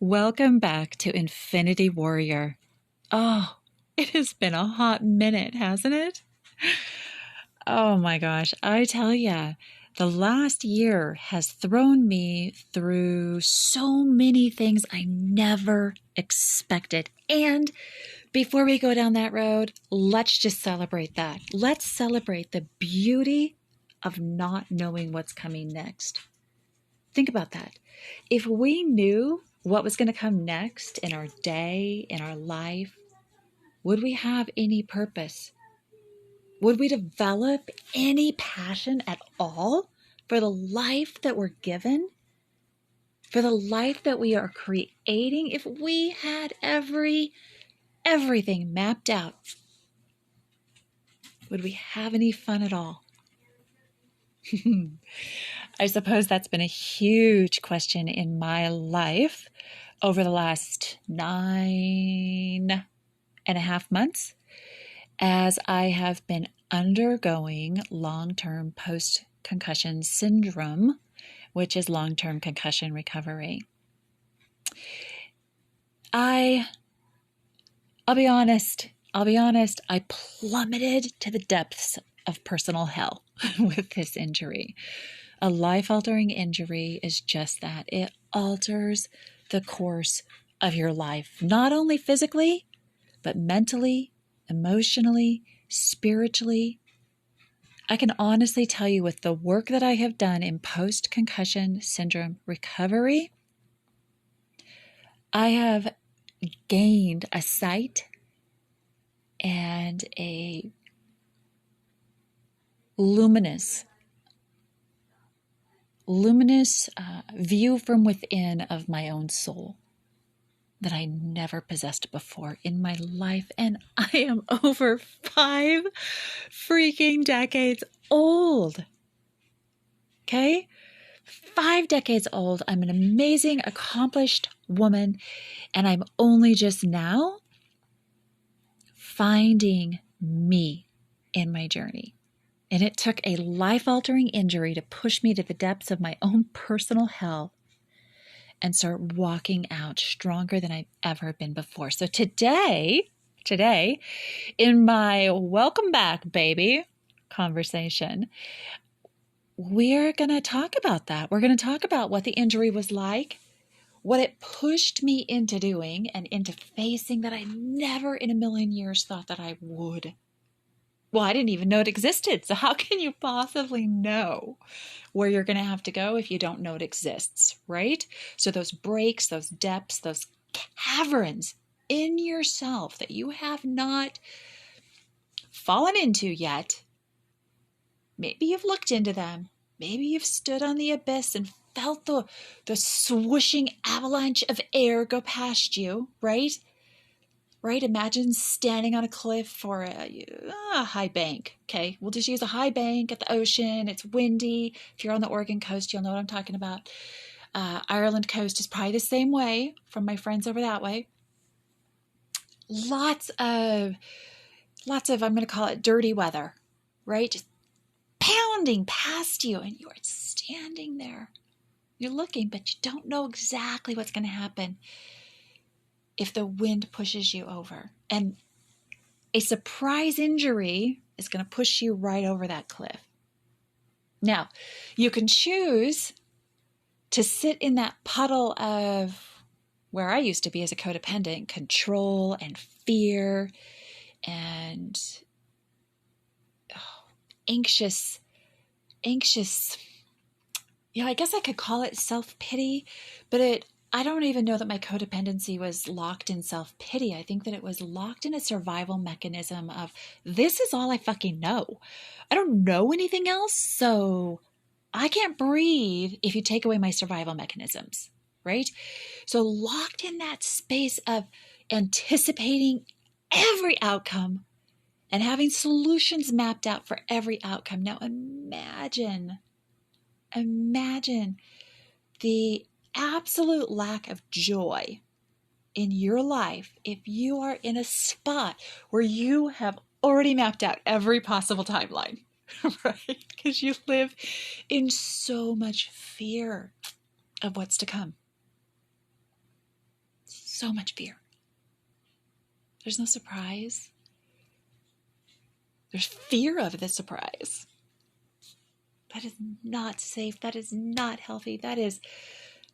Welcome back to Infinity Warrior. Oh, it has been a hot minute, hasn't it? Oh my gosh, I tell ya, the last year has thrown me through so many things I never expected. And before we go down that road, let's just celebrate that. Let's celebrate the beauty of not knowing what's coming next. Think about that. If we knew what was going to come next in our day, in our life, would we have any purpose? Would we develop any passion at all for the life that we're given? For the life that we are creating? If we had everything mapped out, would we have any fun at all? I suppose that's been a huge question in my life over the last 9.5 months as I have been undergoing long-term post-concussion syndrome, which is long-term concussion recovery. I'll be honest, I plummeted to the depths of personal hell with this injury. A life-altering injury is just that. It alters the course of your life, not only physically, but mentally, emotionally, spiritually. I can honestly tell you, with the work that I have done in post-concussion syndrome recovery, I have gained a sight and a luminous view from within of my own soul that I never possessed before in my life. And I am over 5 freaking decades old. Okay? 5 decades old. I'm an amazing, accomplished woman, and I'm only just now finding me in my journey. And it took a life-altering injury to push me to the depths of my own personal hell and start walking out stronger than I've ever been before. So today, in my welcome back, baby conversation, we're going to talk about that. We're going to talk about what the injury was like, what it pushed me into doing and into facing that I never in a million years thought that I would. Well, I didn't even know it existed. So how can you possibly know where you're going to have to go if you don't know it exists, right? So those breaks, those depths, those caverns in yourself that you have not fallen into yet, maybe you've looked into them. Maybe you've stood on the abyss and felt the swooshing avalanche of air go past you, right? Right? Imagine standing on a cliff or a high bank. Okay, we'll just use a high bank at the ocean. It's windy. If you're on the Oregon coast, you'll know what I'm talking about. Ireland coast is probably the same way from my friends over that way. Lots of, I'm going to call it dirty weather, right? Just pounding past you, and you are standing there. You're looking, but you don't know exactly what's going to happen if the wind pushes you over. And a surprise injury is going to push you right over that cliff. Now, you can choose to sit in that puddle of where I used to be as a codependent, control and fear and anxious. Yeah, I guess I could call it self-pity, but I don't even know that my codependency was locked in self-pity. I think that it was locked in a survival mechanism of, this is all I fucking know. I don't know anything else, so I can't breathe if you take away my survival mechanisms, right? So locked in that space of anticipating every outcome and having solutions mapped out for every outcome. Now imagine the absolute lack of joy in your life if you are in a spot where you have already mapped out every possible timeline, right? Because you live in so much fear of what's to come. so much fear. There's no surprise. There's fear of the surprise. That is not safe. That is not healthy. That is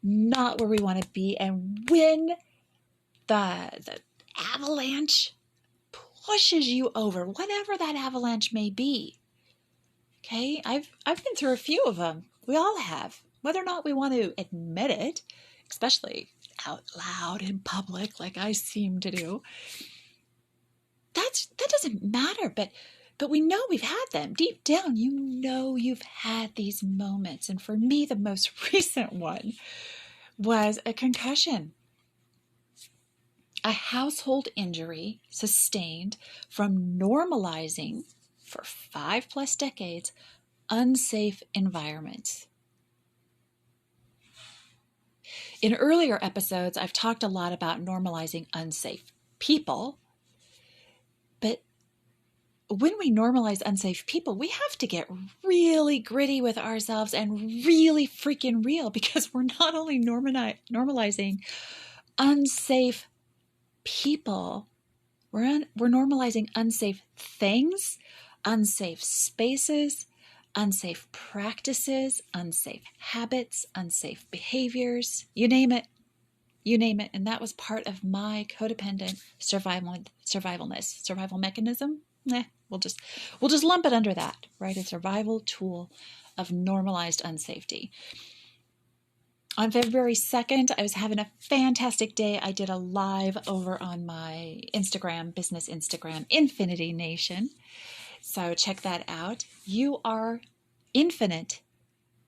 not where we want to be. And when the avalanche pushes you over, whatever that avalanche may be, okay, I've been through a few of them. We all have. Whether or not we want to admit it, especially out loud in public like I seem to do, that doesn't matter. But we know we've had them. Deep down, you know you've had these moments. And for me, the most recent one was a concussion. A household injury sustained from normalizing for 5+ decades unsafe environments. In earlier episodes, I've talked a lot about normalizing unsafe people. But when we normalize unsafe people, we have to get really gritty with ourselves and really freaking real, because we're not only normalizing unsafe people, we're normalizing unsafe things, unsafe spaces, unsafe practices, unsafe habits, unsafe behaviors, you name it. And that was part of my codependent survival mechanism. We'll just lump it under that, right? A survival tool of normalized unsafety. On February 2nd, I was having a fantastic day. I did a live over on my business Instagram, Infinity Nation. So check that out. You are infinite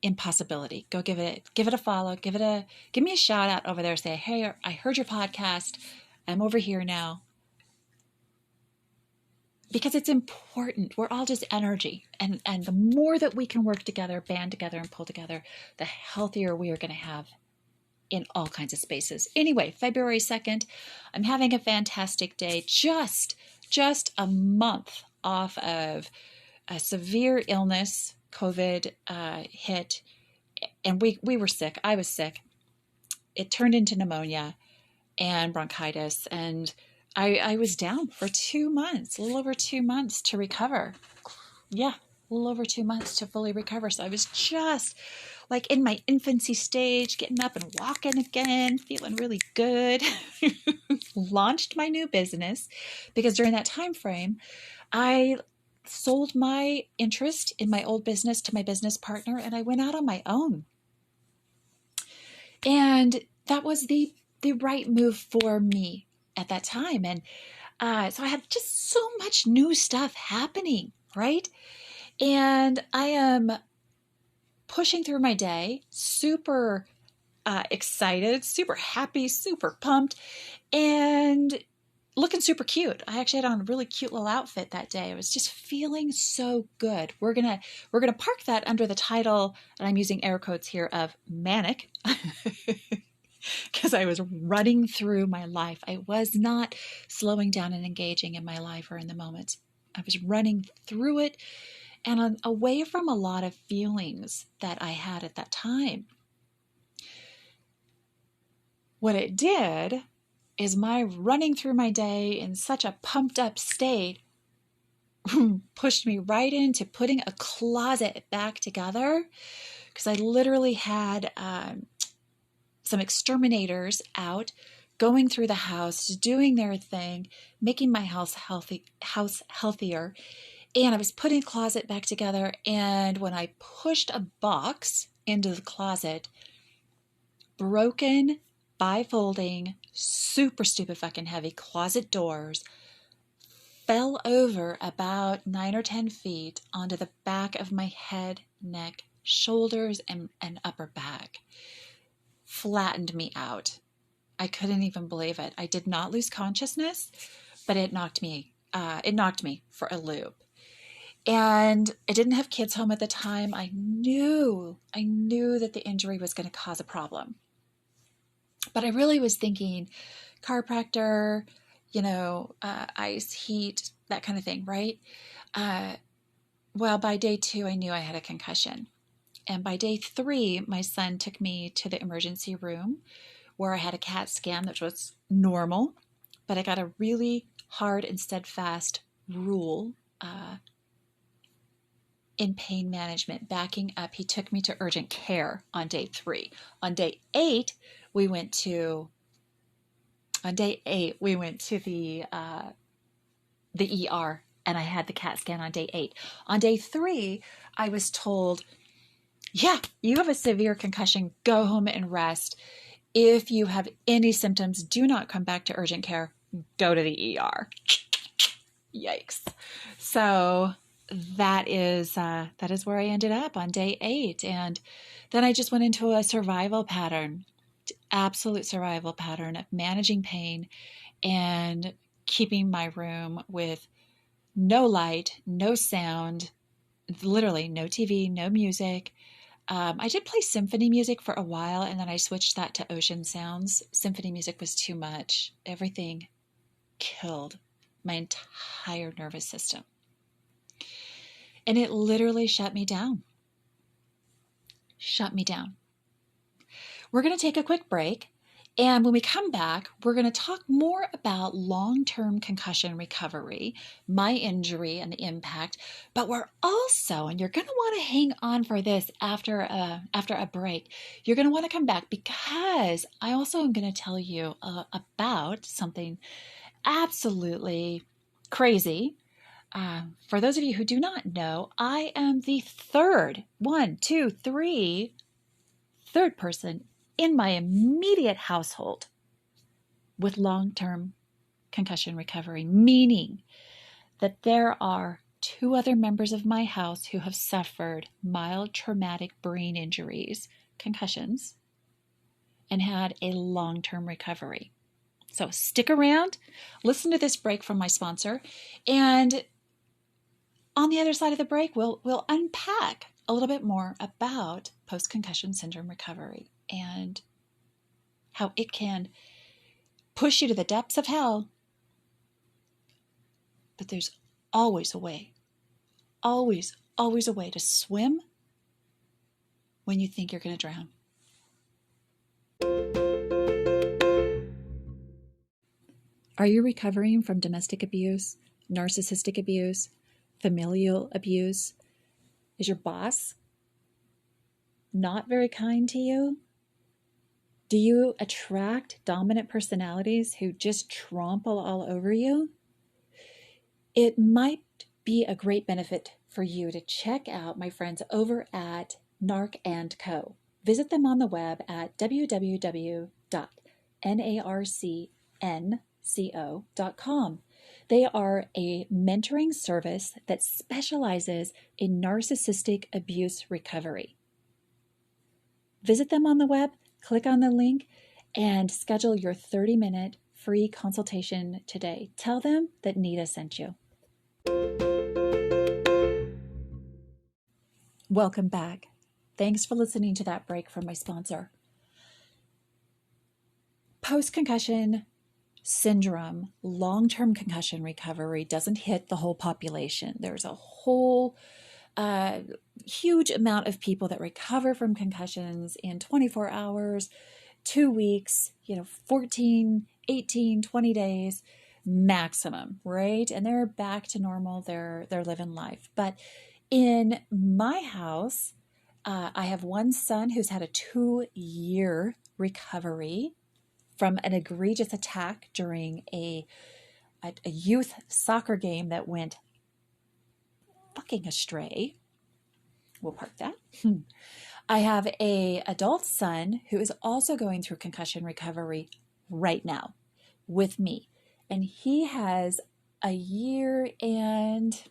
in possibility. Go give it a follow. Give me a shout out over there. Say, hey, I heard your podcast. I'm over here now. Because it's important. We're all just energy. And the more that we can work together, band together, and pull together, the healthier we are going to have in all kinds of spaces. Anyway, February 2nd, I'm having a fantastic day. Just a month off of a severe illness, COVID hit, and we were sick. I was sick. It turned into pneumonia and bronchitis, and I was down for 2 months, a little over 2 months to recover. Yeah, a little over 2 months to fully recover. So I was just like in my infancy stage, getting up and walking again, feeling really good. Launched my new business because during that time frame, I sold my interest in my old business to my business partner, and I went out on my own. And that was the right move for me at that time. And so I had just so much new stuff happening, right? And I am pushing through my day, super excited, super happy, super pumped, and looking super cute. I actually had on a really cute little outfit that day. I was just feeling so good. We're gonna park that under the title, and I'm using air quotes here, of manic. Because I was running through my life. I was not slowing down and engaging in my life or in the moments. I was running through it and away from a lot of feelings that I had at that time. What it did is my running through my day in such a pumped up state pushed me right into putting a closet back together, because I literally had some exterminators out, going through the house, doing their thing, making my house healthier. And I was putting the closet back together. And when I pushed a box into the closet, broken, bifolding, super stupid fucking heavy closet doors fell over about 9 or 10 feet onto the back of my head, neck, shoulders, and upper back. Flattened me out. I couldn't even believe it. I did not lose consciousness, but it knocked me for a loop. And I didn't have kids home at the time. I knew that the injury was going to cause a problem. But I really was thinking chiropractor, ice, heat, that kind of thing, right? Well, by day 2, I knew I had a concussion. And by day 3, my son took me to the emergency room where I had a CAT scan that was normal, but I got a really hard and steadfast rule in pain management, backing up. He took me to urgent care on day 3. On day 8, we went to the ER, and I had the CAT scan on day 8. On day 3, I was told, yeah, you have a severe concussion. Go home and rest. If you have any symptoms, do not come back to urgent care. Go to the ER. Yikes. So that is where I ended up on day 8. And then I just went into a survival pattern, absolute survival pattern of managing pain and keeping my room with no light, no sound, literally no TV, no music. I did play symphony music for a while, and then I switched that to ocean sounds. Symphony music was too much. Everything killed my entire nervous system. And it literally shut me down. Shut me down. We're going to take a quick break. And when we come back, we're going to talk more about long-term concussion recovery, my injury and the impact. But we're also, and you're going to want to hang on for this after a break, you're going to want to come back because I also am going to tell you about something absolutely crazy. For those of you who do not know, I am the third person in my immediate household with long-term concussion recovery, meaning that there are 2 other members of my house who have suffered mild traumatic brain injuries, concussions, and had a long-term recovery. So stick around, listen to this break from my sponsor, and on the other side of the break, we'll unpack a little bit more about post-concussion syndrome recovery and how it can push you to the depths of hell. But there's always a way, always a way to swim when you think you're going to drown. Are you recovering from domestic abuse, narcissistic abuse, familial abuse? Is your boss not very kind to you? Do you attract dominant personalities who just trample all over you? It might be a great benefit for you to check out my friends over at NARC & Co. Visit them on the web at www.narcnco.com. They are a mentoring service that specializes in narcissistic abuse recovery. Visit them on the web, click on the link, and schedule your 30-minute free consultation today. Tell them that Nita sent you. Welcome back. Thanks for listening to that break from my sponsor. Post-concussion syndrome, long-term concussion recovery doesn't hit the whole population. There's a whole huge amount of people that recover from concussions in 24 hours, 2 weeks, 14, 18, 20 days maximum, right? And they're back to normal. They're living life. But in my house, I have one son who's had a 2-year recovery from an egregious attack during a youth soccer game that went fucking astray. We'll park that. I have an adult son who is also going through concussion recovery right now with me. And he has a year and,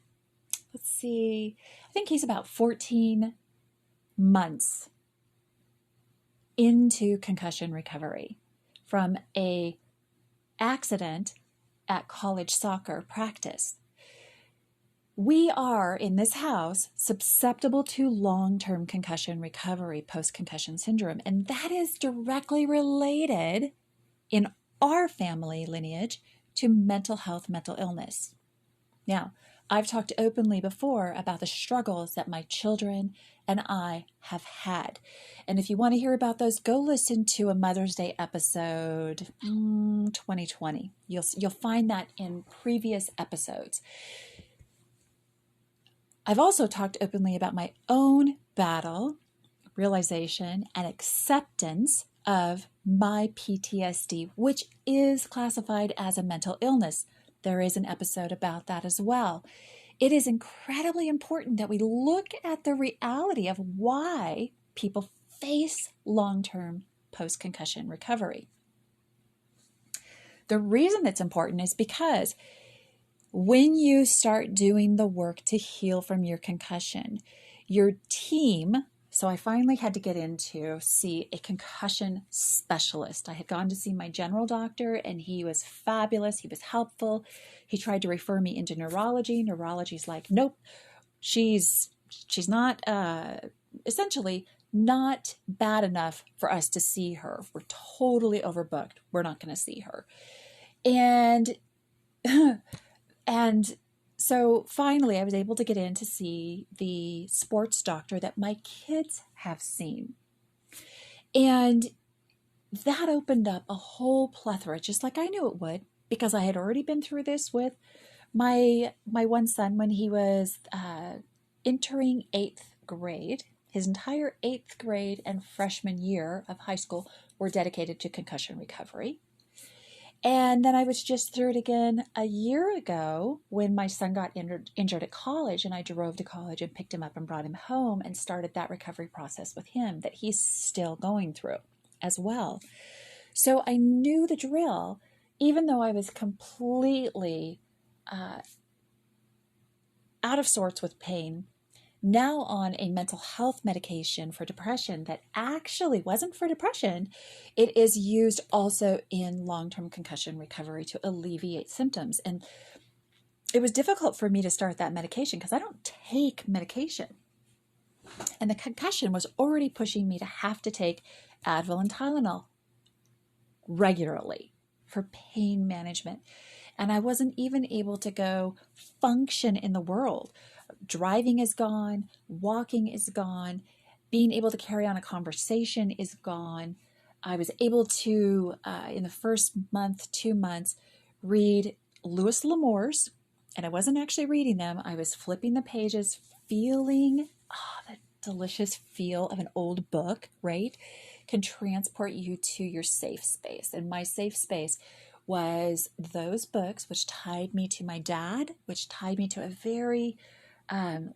I think he's about 14 months into concussion recovery from a accident at college soccer practice. We are, in this house, susceptible to long-term concussion recovery, post-concussion syndrome, and that is directly related in our family lineage to mental health, mental illness. Now, I've talked openly before about the struggles that my children and I have had. And if you want to hear about those, go listen to a Mother's Day episode, 2020. You'll find that in previous episodes. I've also talked openly about my own battle, realization, and acceptance of my PTSD, which is classified as a mental illness. There is an episode about that as well. It is incredibly important that we look at the reality of why people face long-term post-concussion recovery. The reason it's important is because when you start doing the work to heal from your concussion, your team, so I finally had to get in to see a concussion specialist. I had gone to see my general doctor and he was fabulous. He was helpful. He tried to refer me into neurology. Neurology's like, nope, she's not, essentially not bad enough for us to see her. We're totally overbooked. We're not going to see her. And so finally I was able to get in to see the sports doctor that my kids have seen. And that opened up a whole plethora, just like I knew it would, because I had already been through this with my one son when he was entering 8th grade. His entire 8th grade and freshman year of high school were dedicated to concussion recovery. And then I was just through it again a year ago when my son got injured at college, and I drove to college and picked him up and brought him home and started that recovery process with him that he's still going through as well. So I knew the drill, even though I was completely out of sorts with pain, now on a mental health medication for depression that actually wasn't for depression. It is used also in long-term concussion recovery to alleviate symptoms. And it was difficult for me to start that medication because I don't take medication. And the concussion was already pushing me to have to take Advil and Tylenol regularly for pain management. And I wasn't even able to go function in the world. Driving is gone, walking is gone, being able to carry on a conversation is gone. I was able to, in the first month, 2 months, read Louis L'Amour's, and I wasn't actually reading them. I was flipping the pages, feeling the delicious feel of an old book, right? Can transport you to your safe space. And my safe space was those books, which tied me to my dad, which tied me to a very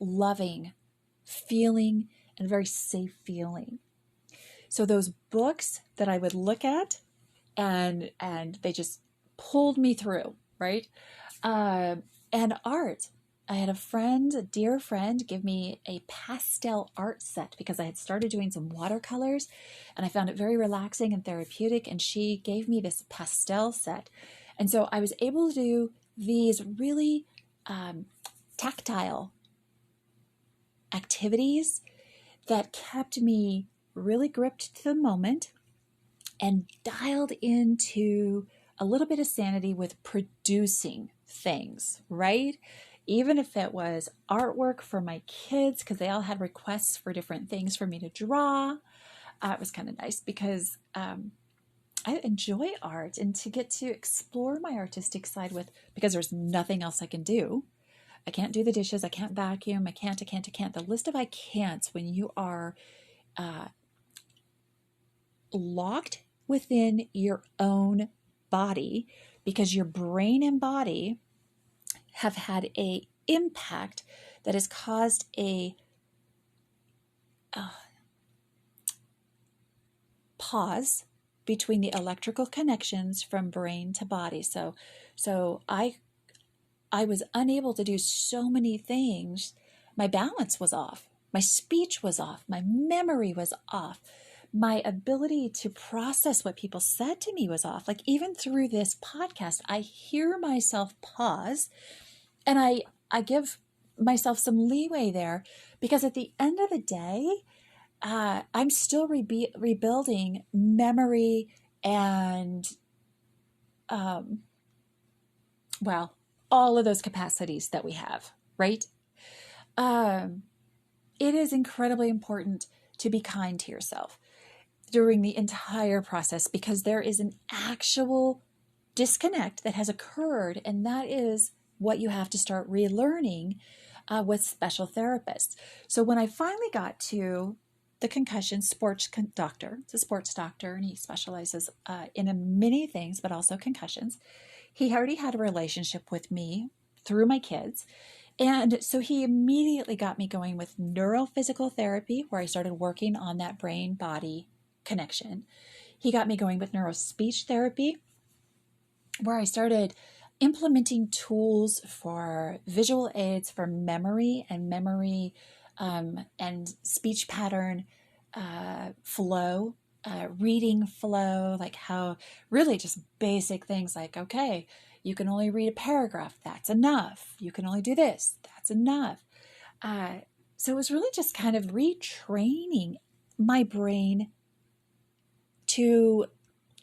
loving feeling and very safe feeling. So those books that I would look at and they just pulled me through, right? And art. I had a dear friend, give me a pastel art set because I had started doing some watercolors and I found it very relaxing and therapeutic. And she gave me this pastel set. And so I was able to do these really tactile activities that kept me really gripped to the moment and dialed into a little bit of sanity with producing things, right? Even if it was artwork for my kids, because they all had requests for different things for me to draw. It was kind of nice because I enjoy art, and to get to explore my artistic side because there's nothing else I can do. I can't do the dishes. I can't vacuum. I can't. The list of I can'ts when you are locked within your own body because your brain and body have had a impact that has caused a pause between the electrical connections from brain to body. So I was unable to do so many things. My balance was off. My speech was off. My memory was off. My ability to process what people said to me was off. Like even through this podcast, I hear myself pause and I give myself some leeway there because at the end of the day, I'm still rebuilding memory and, all of those capacities that we have, right? Um, it is incredibly important to be kind to yourself during the entire process, because there is an actual disconnect that has occurred, and that is what you have to start relearning with special therapists. So when I finally got to the concussion doctor, it's a sports doctor, and he specializes in many things, but also concussions. He already had a relationship with me through my kids. And so he immediately got me going with neurophysical therapy, where I started working on that brain body connection. He got me going with neurospeech therapy, where I started implementing tools for visual aids for memory and speech pattern flow, reading flow, like how really just basic things like, okay, you can only read a paragraph, that's enough. You can only do this, that's enough. So it was really just kind of retraining my brain to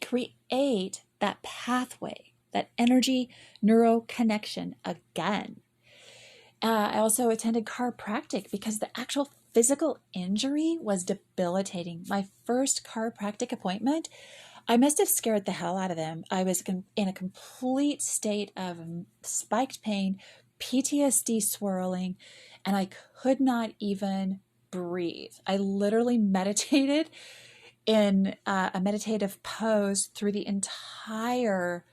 create that pathway, that energy neuro connection again. I also attended chiropractic because the actual physical injury was debilitating. My first chiropractic appointment, I must have scared the hell out of them. I was in a complete state of spiked pain, PTSD swirling, and I could not even breathe. I literally meditated in a meditative pose through the entire,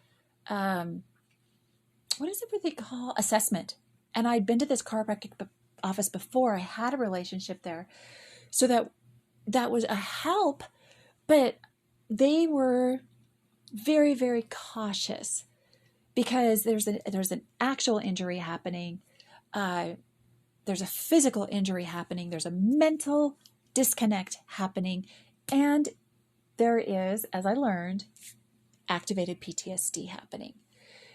what is it what they call, assessment. And I'd been to this chiropractic office before. I had a relationship there. So that was a help, but they were very, very cautious because there's an actual injury happening. There's a physical injury happening. There's a mental disconnect happening. And there is, as I learned, activated PTSD happening.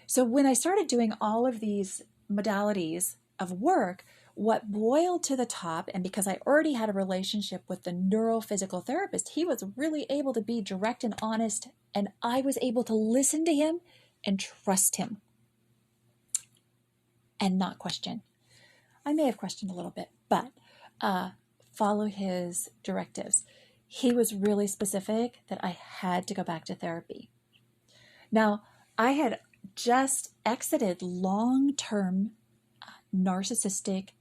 So when I started doing all of these modalities of work, what boiled to the top, and because I already had a relationship with the neurophysical therapist, he was really able to be direct and honest, and I was able to listen to him and trust him and not question. I may have questioned a little bit, but follow his directives. He was really specific that I had to go back to therapy. Now, I had just exited long-term narcissistic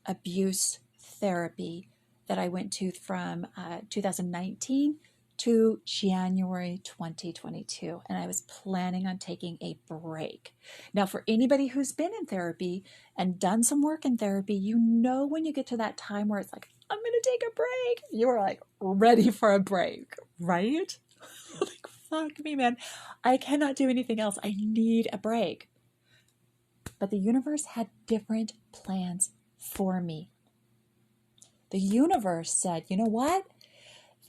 abuse therapy that I went to from 2019 to January 2022, and I was planning on taking a break. Now, for anybody who's been in therapy and done some work in therapy, you know when you get to that time where it's like, I'm going to take a break, you are like ready for a break, right? Like, fuck me, man. I cannot do anything else. I need a break. But the universe had different plans for me. The universe said, you know what?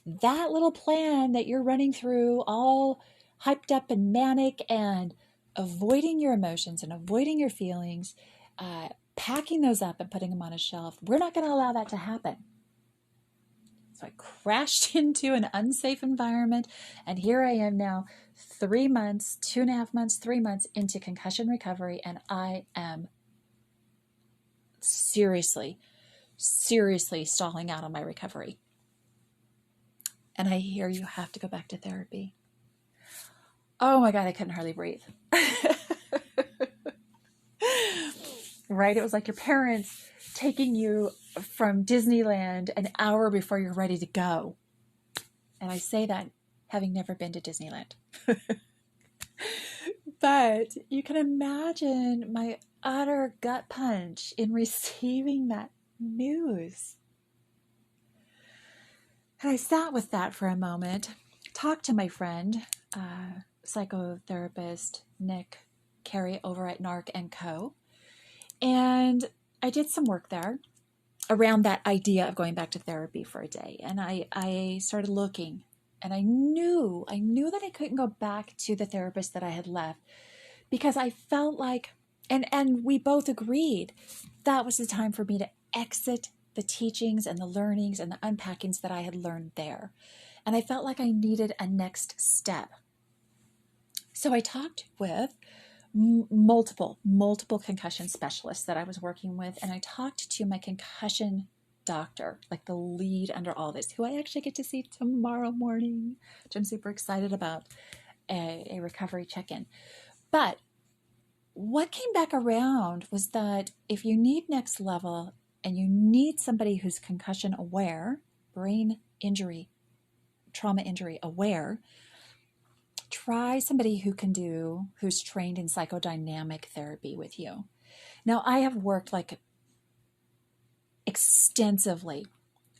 That little plan that you're running through, all hyped up and manic and avoiding your emotions and avoiding your feelings, packing those up and putting them on a shelf, we're not going to allow that to happen. So I crashed into an unsafe environment, and here I am now 3 months, 2.5 months, 3 months into concussion recovery, and I am seriously stalling out on my recovery. And I hear you have to go back to therapy. Oh my God, I couldn't hardly breathe. Right? It was like your parents taking you from Disneyland an hour before you're ready to go. And I say that having never been to Disneyland. But you can imagine my utter gut punch in receiving that news. And I sat with that for a moment, talked to my friend, psychotherapist Nick Carey over at NARC & Co. And I did some work there around that idea of going back to therapy for a day. And I started looking, and I knew that I couldn't go back to the therapist that I had left, because I felt like, and we both agreed, that was the time for me to exit the teachings and the learnings and the unpackings that I had learned there. And I felt like I needed a next step. So I talked with multiple concussion specialists that I was working with. And I talked to my concussion doctor, like the lead under all this, who I actually get to see tomorrow morning, which I'm super excited about, a recovery check-in. But what came back around was that if you need next level and you need somebody who's concussion aware, brain injury, trauma injury aware, try somebody who's trained in psychodynamic therapy with you. Now, I have worked like extensively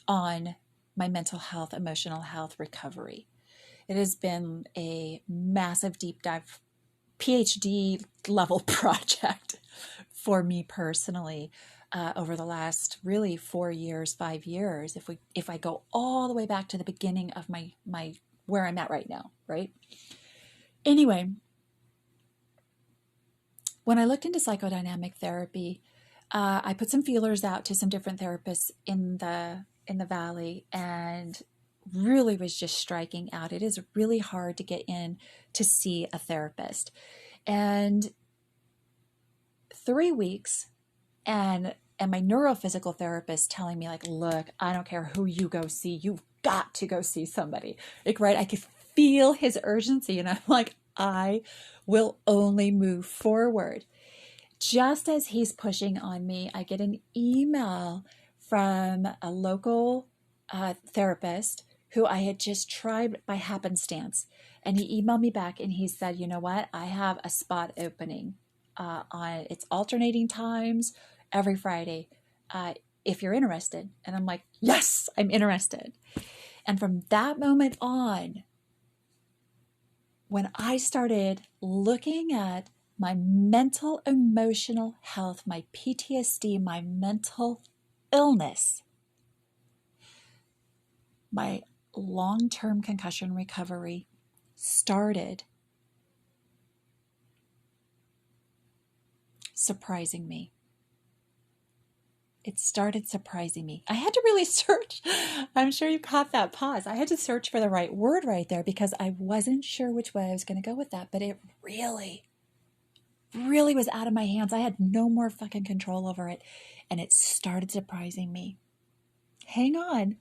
on my mental health, emotional health recovery. It has been a massive deep dive PhD level project for me personally over the last really 4 years, 5 years. If I go all the way back to the beginning of my where I'm at right now, right? Anyway, when I looked into psychodynamic therapy, I put some feelers out to some different therapists in the Valley, and really was just striking out. It is really hard to get in to see a therapist. And 3 weeks, and my neurophysical therapist telling me, like, look, I don't care who you go see, you've got to go see somebody. Like, right? I could feel his urgency, and I'm like, I will only move forward. Just as he's pushing on me, I get an email from a local therapist who I had just tried by happenstance. And he emailed me back and he said, you know what? I have a spot opening it's alternating times every Friday if you're interested. And I'm like, yes, I'm interested. And from that moment on, when I started looking at my mental, emotional health, my PTSD, my mental illness, my long-term concussion recovery started surprising me. It started surprising me. I had to really search. I'm sure you caught that pause. I had to search for the right word right there because I wasn't sure which way I was going to go with that. But it really was out of my hands. I had no more fucking control over it. And it started surprising me. Hang on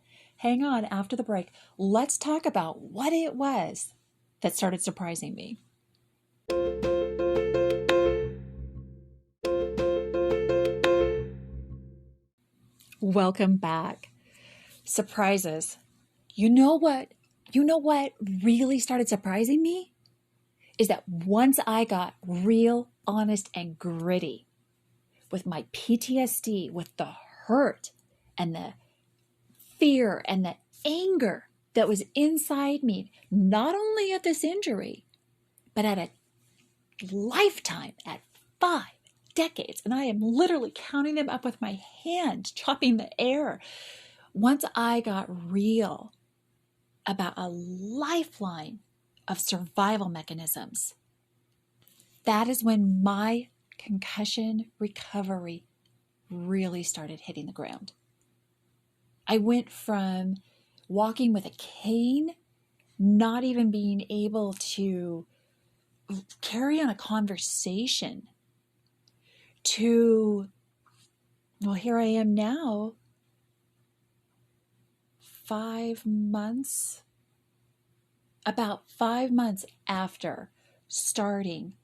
after the break. Let's talk about what it was that started surprising me. Welcome back. Surprises. You know what really started surprising me is that once I got real, honest, and gritty with my PTSD, with the hurt and the fear and the anger that was inside me, not only at this injury, but at a lifetime, at 5 decades, and I am literally counting them up with my hand, chopping the air. Once I got real about a lifeline of survival mechanisms, that is when my concussion recovery really started hitting the ground. I went from walking with a cane, not even being able to carry on a conversation, to, well, here I am now, 5 months, about 5 months after starting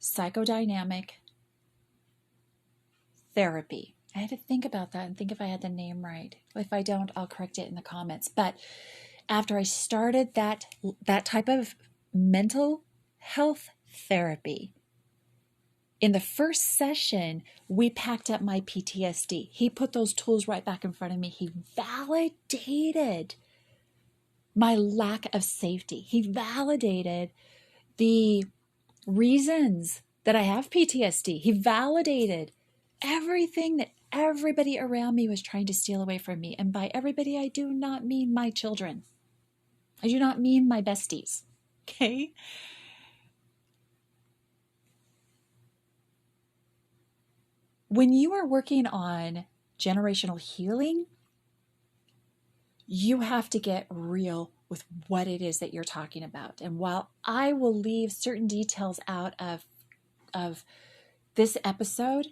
psychodynamic therapy. I had to think about that and think if I had the name right. If I don't, I'll correct it in the comments. But after I started that type of mental health therapy, in the first session, we packed up my PTSD. He put those tools right back in front of me. He validated my lack of safety. He validated the reasons that I have PTSD. He validated everything that everybody around me was trying to steal away from me. And by everybody, I do not mean my children. I do not mean my besties. Okay? When you are working on generational healing, you have to get real with what it is that you're talking about. And while I will leave certain details out of this episode,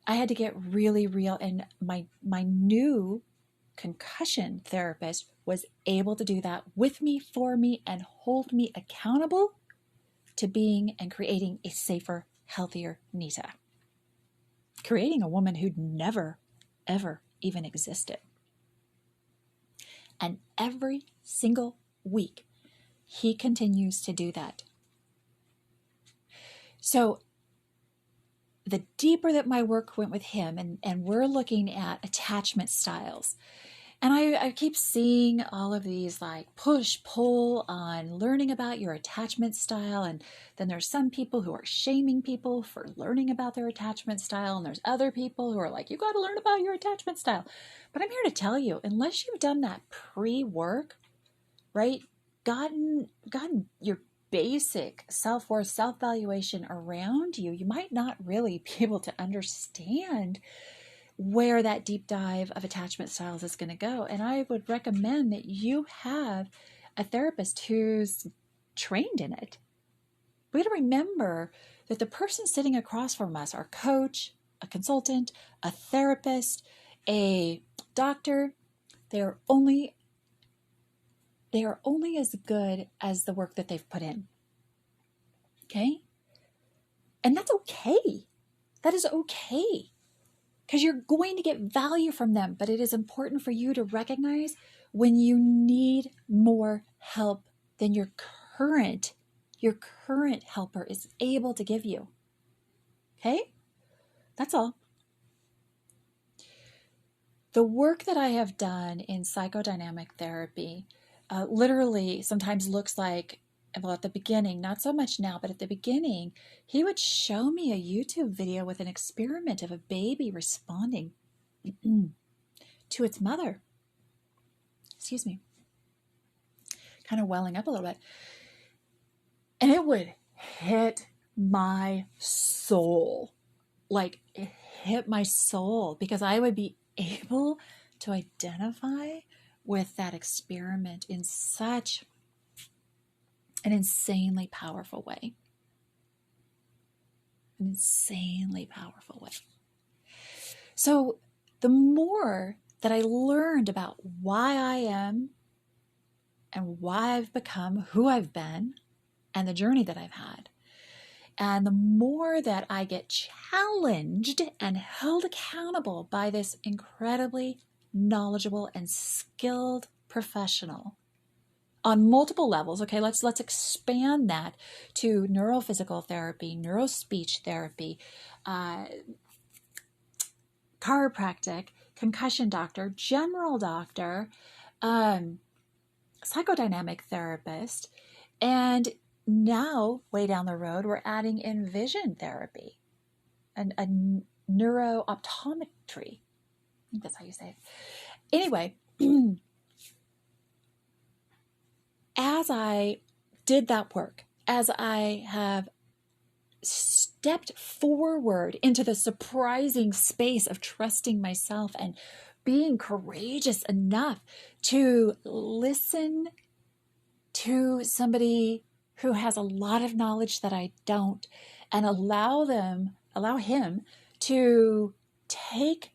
I had to get really real. And my new concussion therapist was able to do that with me, for me, and hold me accountable to being and creating a safer, healthier Nita. Creating a woman who'd never, ever even existed. And every single week, he continues to do that. So the deeper that my work went with him, and we're looking at attachment styles. And I keep seeing all of these like push, pull on learning about your attachment style. And then there's some people who are shaming people for learning about their attachment style. And there's other people who are like, you got to learn about your attachment style. But I'm here to tell you, unless you've done that pre-work, right? Gotten your basic self-worth, self-valuation around you, you might not really be able to understand where that deep dive of attachment styles is going to go. And I would recommend that you have a therapist who's trained in it. We got to remember that the person sitting across from us, our coach, a consultant, a therapist, a doctor, they are only as good as the work that they've put in. Okay? And that's okay. That is okay. Because you're going to get value from them. But it is important for you to recognize when you need more help than your current helper is able to give you. Okay? That's all. The work that I have done in psychodynamic therapy literally sometimes looks like, well, at the beginning, not so much now, but at the beginning, he would show me a YouTube video with an experiment of a baby responding to its mother. Excuse me. Kind of welling up a little bit. And it would hit my soul. Like, it hit my soul because I would be able to identify with that experiment in such an insanely powerful way. An insanely powerful way. So the more that I learned about why I am and why I've become who I've been and the journey that I've had, and the more that I get challenged and held accountable by this incredibly knowledgeable and skilled professional on multiple levels. Okay, let's expand that to neurophysical therapy, neurospeech therapy, chiropractic, concussion doctor, general doctor, psychodynamic therapist, and now way down the road we're adding in vision therapy and a neurooptometry. I think that's how you say it. Anyway, as I did that work, as I have stepped forward into the surprising space of trusting myself and being courageous enough to listen to somebody who has a lot of knowledge that I don't, and allow him to take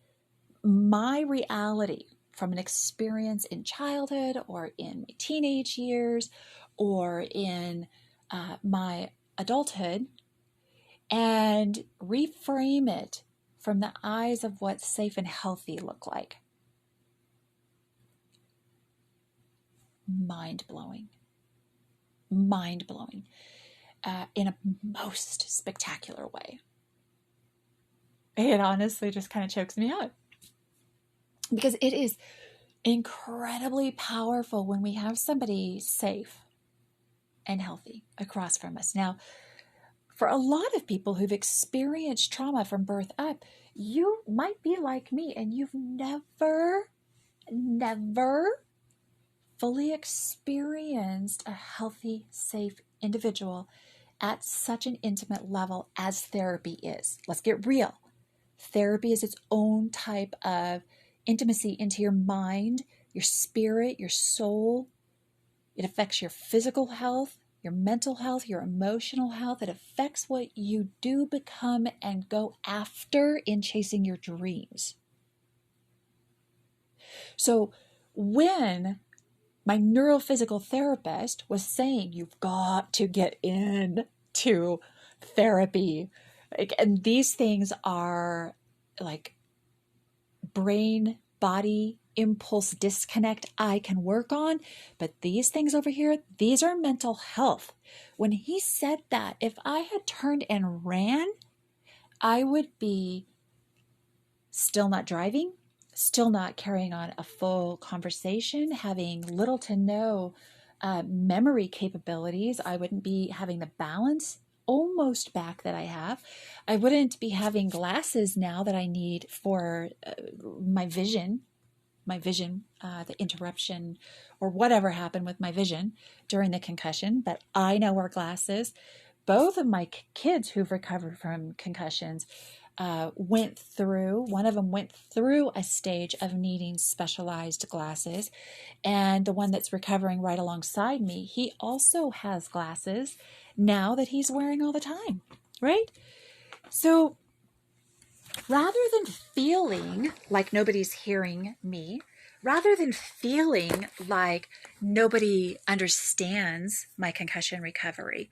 my reality from an experience in childhood or in my teenage years or in my adulthood and reframe it from the eyes of what safe and healthy look like. Mind-blowing. Mind-blowing in a most spectacular way. It honestly just kind of chokes me up. Because it is incredibly powerful when we have somebody safe and healthy across from us. Now, for a lot of people who've experienced trauma from birth up, you might be like me and you've never fully experienced a healthy, safe individual at such an intimate level as therapy is. Let's get real. Therapy is its own type of intimacy into your mind, your spirit, your soul, It affects your physical health, your mental health, your emotional health. It affects what you do become and go after in chasing your dreams. So when my neurophysical therapist was saying, you've got to get into therapy, and these things are like brain, body, impulse disconnect I can work on, but these things over here, these are mental health. When he said that, if I had turned and ran, I would be still not driving, still not carrying on a full conversation, having little to no memory capabilities. I wouldn't be having the balance almost back that I have. I wouldn't be having glasses now that I need for my vision, the interruption or whatever happened with my vision during the concussion. But I now wear glasses. Both of my kids who've recovered from concussions one of them went through a stage of needing specialized glasses. And the one that's recovering right alongside me, he also has glasses now that he's wearing all the time, right? So rather than feeling like nobody's hearing me, rather than feeling like nobody understands my concussion recovery,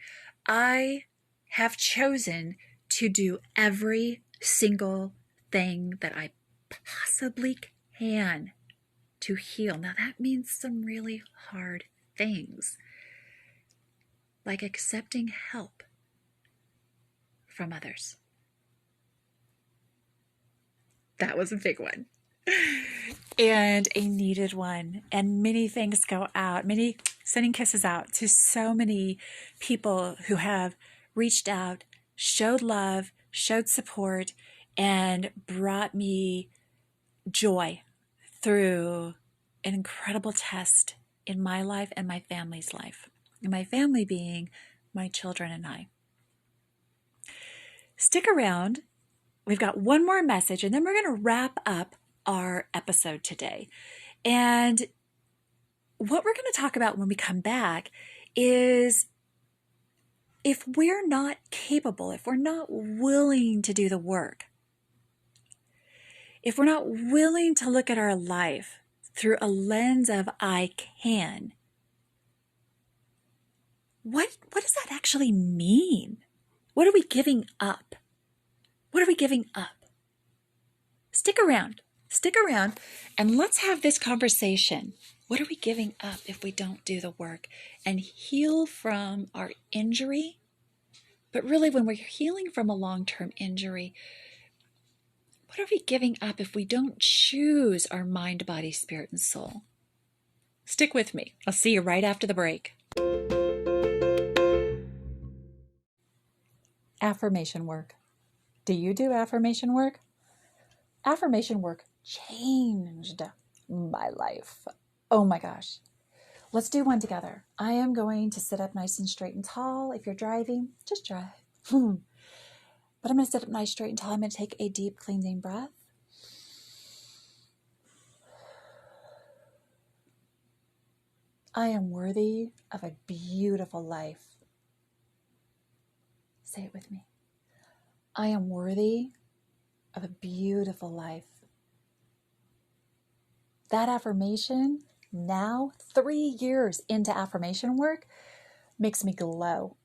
I have chosen to do every single thing that I possibly can to heal. Now that means some really hard things, like accepting help from others. That was a big one. And a needed one. And many things go out, many sending kisses out to so many people who have reached out, showed love, showed support, and brought me joy through an incredible test in my life and my family's life. And my family being my children and I. Stick around. We've got one more message, and then we're going to wrap up our episode today. And what we're going to talk about when we come back is if we're not capable, if we're not willing to do the work, if we're not willing to look at our life through a lens of I can, what does that actually mean? What are we giving up? What are we giving up? Stick around, and let's have this conversation. What are we giving up if we don't do the work and heal from our injury? But really, when we're healing from a long-term injury, what are we giving up if we don't choose our mind, body, spirit, and soul? Stick with me. I'll see you right after the break. Affirmation work. Do you do affirmation work? Affirmation work changed my life. Oh my gosh. Let's do one together. I am going to sit up nice and straight and tall. If you're driving, just drive. But I'm going to sit up nice, straight and tall. I'm going to take a deep cleansing breath. I am worthy of a beautiful life. Say it with me. I am worthy of a beautiful life. That affirmation, now 3 years into affirmation work, makes me glow.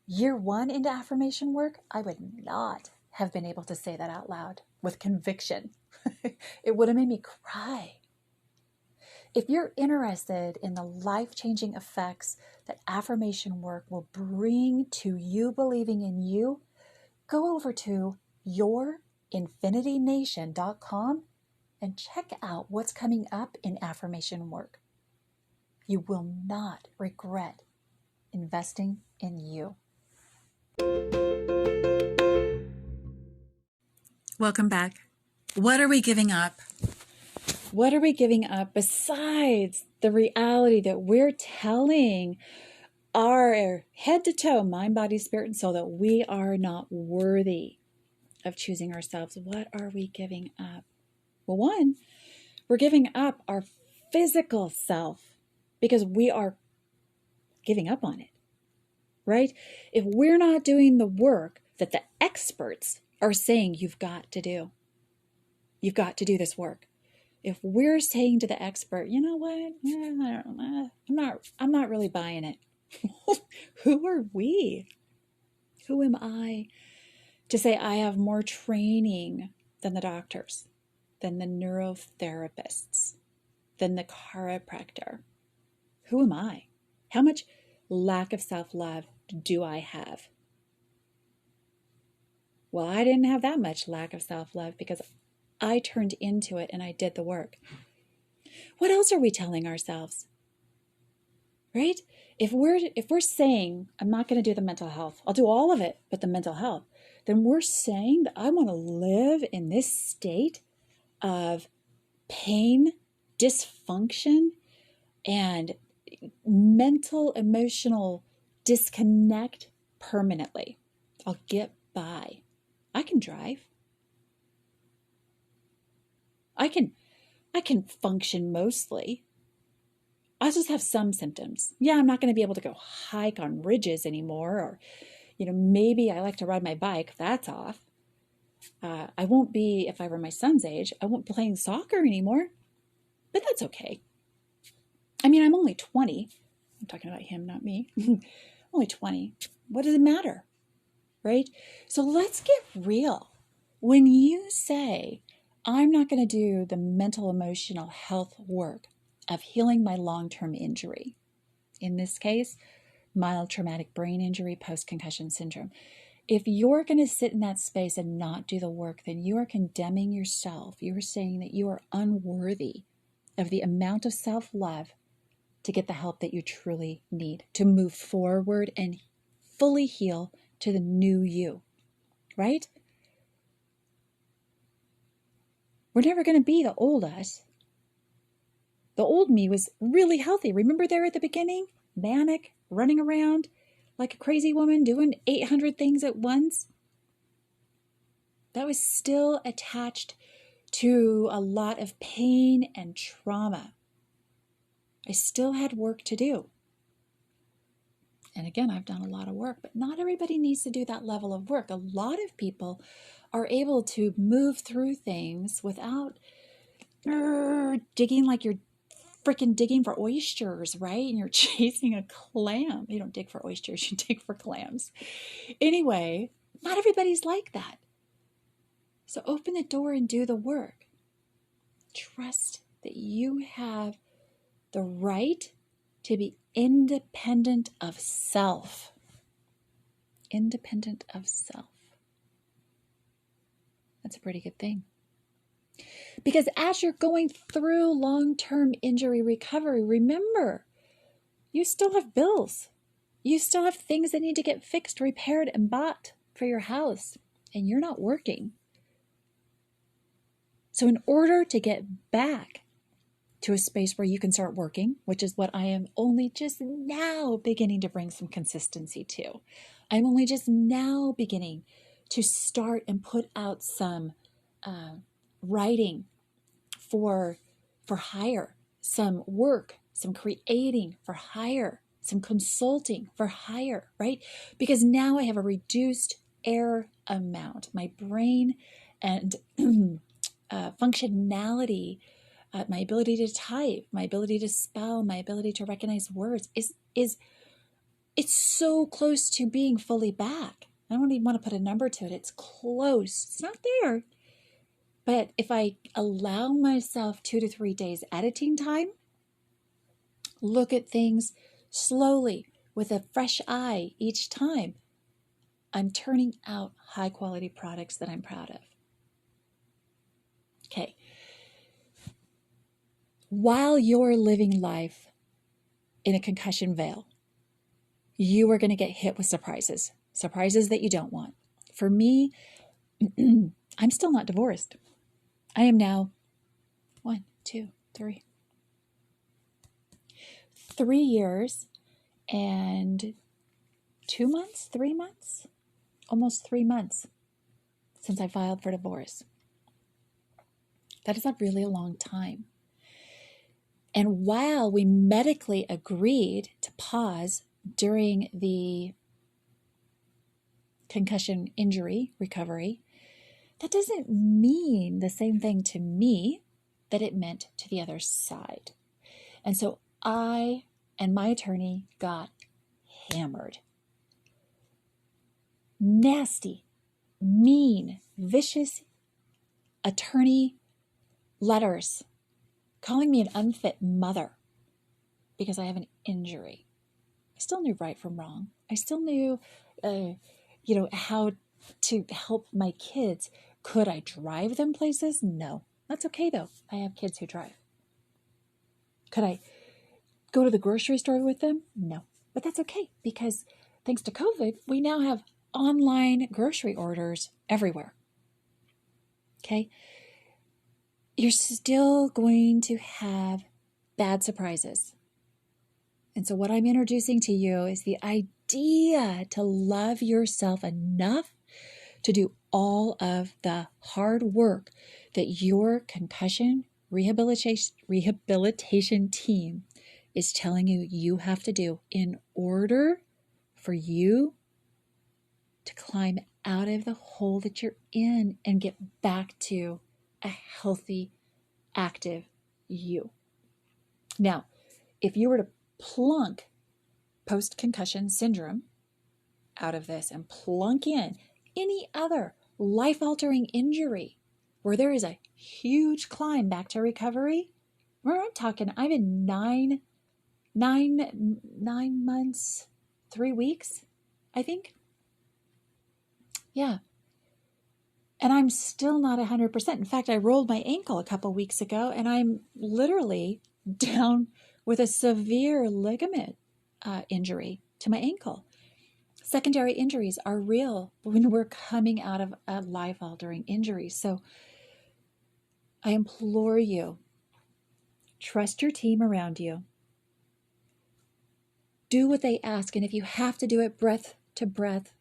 Year 1 into affirmation work, I would not have been able to say that out loud with conviction. It would have made me cry. If you're interested in the life-changing effects that affirmation work will bring to you believing in you, go over to yourinfinitynation.com and check out what's coming up in affirmation work. You will not regret investing in you. Welcome back. What are we giving up? What are we giving up besides the reality that we're telling our head to toe, mind, body, spirit, and soul, that we are not worthy of choosing ourselves? What are we giving up? Well, one, we're giving up our physical self because we are giving up on it, right? If we're not doing the work that the experts are saying you've got to do this work. If we're saying to the expert, you know what, I'm not really buying it. Who are we? Who am I to say I have more training than the doctors, than the neurotherapists, than the chiropractor? Who am I? How much lack of self-love do I have? Well, I didn't have that much lack of self-love because I turned into it and I did the work. What else are we telling ourselves? Right? If we're saying, I'm not going to do the mental health, I'll do all of it, but the mental health, then we're saying that I want to live in this state of pain, dysfunction, and mental, emotional disconnect permanently. I'll get by. I can drive. I can function mostly. I just have some symptoms. Yeah, I'm not going to be able to go hike on ridges anymore, or, maybe I like to ride my bike. That's off. I won't be, if I were my son's age, I won't be playing soccer anymore, but that's okay. I mean, I'm only 20. I'm talking about him, not me. Only 20. What does it matter? Right? So let's get real. When you say, I'm not going to do the mental, emotional health work of healing my long-term injury, in this case, mild traumatic brain injury, post-concussion syndrome. If you're going to sit in that space and not do the work, then you are condemning yourself. You are saying that you are unworthy of the amount of self-love to get the help that you truly need to move forward and fully heal to the new you, right? We're never going to be the old us. The old me was really healthy. Remember there at the beginning? Manic, running around like a crazy woman, doing 800 things at once. That was still attached to a lot of pain and trauma. I still had work to do. And again, I've done a lot of work, but not everybody needs to do that level of work. A lot of people are able to move through things without digging like you're freaking digging for oysters, right? And you're chasing a clam. You don't dig for oysters, you dig for clams. Anyway, not everybody's like that. So open the door and do the work. Trust that you have the right to be independent of self. Independent of self. That's a pretty good thing. Because as you're going through long-term injury recovery, remember, you still have bills. You still have things that need to get fixed, repaired, and bought for your house, and you're not working. So in order to get back to a space where you can start working, which is what I am only just now beginning to bring some consistency to. I'm only just now beginning to start and put out some writing for hire, some work, some creating for hire, some consulting for hire, right? Because now I have a reduced error amount. My brain and functionality, my ability to type, my ability to spell, my ability to recognize words it's so close to being fully back. I don't even want to put a number to it. It's close. It's not there. But if I allow myself 2 to 3 days editing time, look at things slowly with a fresh eye each time, I'm turning out high quality products that I'm proud of. Okay. While you're living life in a concussion veil, you are going to get hit with surprises that you don't want. For me, I'm still not divorced. I am now 3 years and 2 months, 3 months, almost 3 months since I filed for divorce. That is not really a long time. And while we medically agreed to pause during the concussion injury recovery, that doesn't mean the same thing to me that it meant to the other side. And so I and my attorney got hammered. Nasty, mean, vicious attorney letters calling me an unfit mother because I have an injury. I still knew right from wrong. I still knew, how to help my kids. Could I drive them places? No. That's okay, though. I have kids who drive. Could I go to the grocery store with them? No. But that's okay, because thanks to COVID, we now have online grocery orders everywhere. Okay? You're still going to have bad surprises. And so what I'm introducing to you is the idea to love yourself enough to do all of the hard work that your concussion rehabilitation team is telling you you have to do in order for you to climb out of the hole that you're in and get back to a healthy, active you. Now, if you were to plunk post-concussion syndrome out of this and plunk in any other life-altering injury where there is a huge climb back to recovery, where I'm talking, I'm in nine months, 3 weeks, I think. Yeah. And I'm still not 100%. In fact, I rolled my ankle a couple weeks ago, and I'm literally down with a severe ligament injury to my ankle. Secondary injuries are real when we're coming out of a life-altering injury. So I implore you, trust your team around you. Do what they ask. And if you have to do it breath to breath,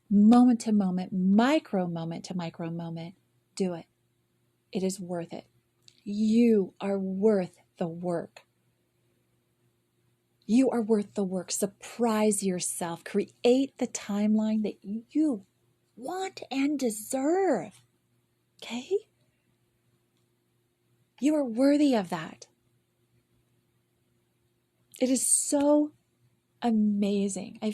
moment to moment, micro moment to micro moment, do it. It is worth it. You are worth the work. You are worth the work. Surprise yourself. Create the timeline that you want and deserve. Okay? You are worthy of that. It is so amazing. I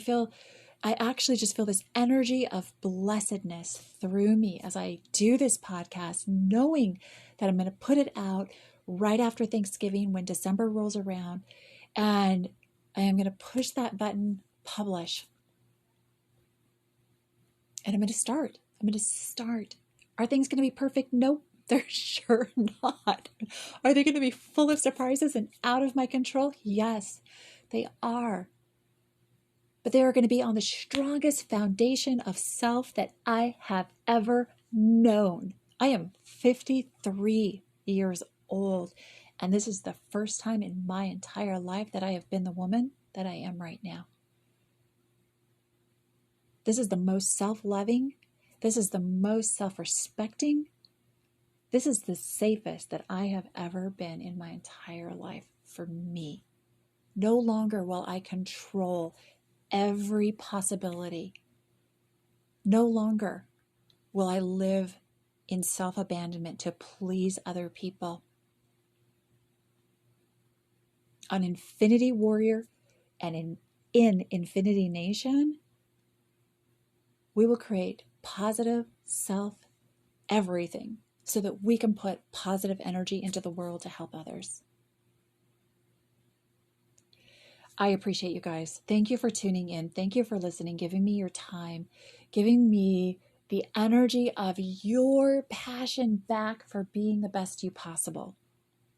actually just feel this energy of blessedness through me as I do this podcast, knowing that I'm going to put it out right after Thanksgiving when December rolls around, and I am going to push that button, publish. And I'm going to start. Are things going to be perfect? Nope, they're sure not. Are they going to be full of surprises and out of my control? Yes, they are. But they are going to be on the strongest foundation of self that I have ever known. I am 53 years old, and this is the first time in my entire life that I have been the woman that I am right now. This is the most self-loving. This is the most self-respecting. This is the safest that I have ever been in my entire life for me. No longer will I control every possibility. No longer will I live in self-abandonment to please other people. On Infinity Warrior and in Infinity Nation, we will create positive self-everything so that we can put positive energy into the world to help others. I appreciate you guys. Thank you for tuning in. Thank you for listening, giving me your time, giving me the energy of your passion back for being the best you possible.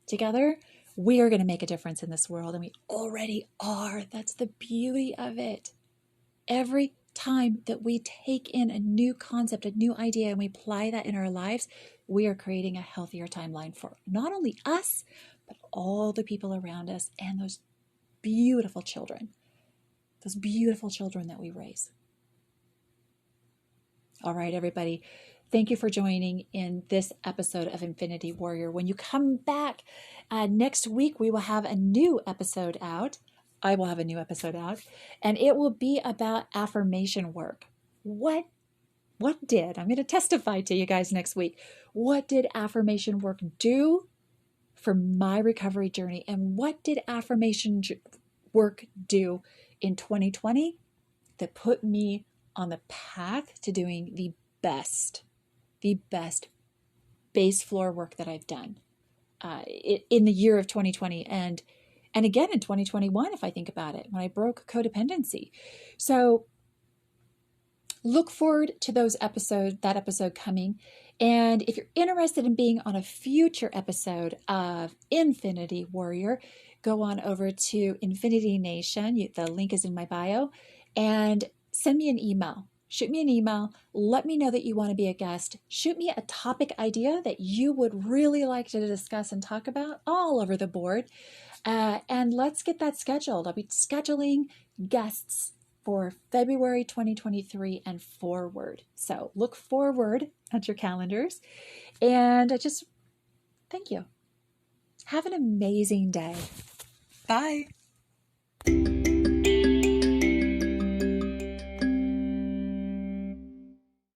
Together, we are going to make a difference in this world, and we already are. That's the beauty of it. Every time that we take in a new concept, a new idea, and we apply that in our lives, we are creating a healthier timeline for not only us, but all the people around us and those beautiful children that we raise. All right, everybody. Thank you for joining in this episode of Infinity Warrior. When you come back next week, we will have a new episode out. I will have a new episode out, and it will be about affirmation work. I'm going to testify to you guys next week. What did affirmation work do for my recovery journey? And what did affirmation work do in 2020 that put me on the path to doing the best base floor work that I've done in the year of 2020 and again in 2021, if I think about it, when I broke codependency. So look forward to that episode coming. And if you're interested in being on a future episode of Infinity Warrior, go on over to Infinity Nation. The link is in my bio, and send me an email. Shoot me an email. Let me know that you want to be a guest. Shoot me a topic idea that you would really like to discuss and talk about all over the board. And let's get that scheduled. I'll be scheduling guests for February 2023 and forward. So look forward at your calendars. And I just thank you. Have an amazing day. Bye.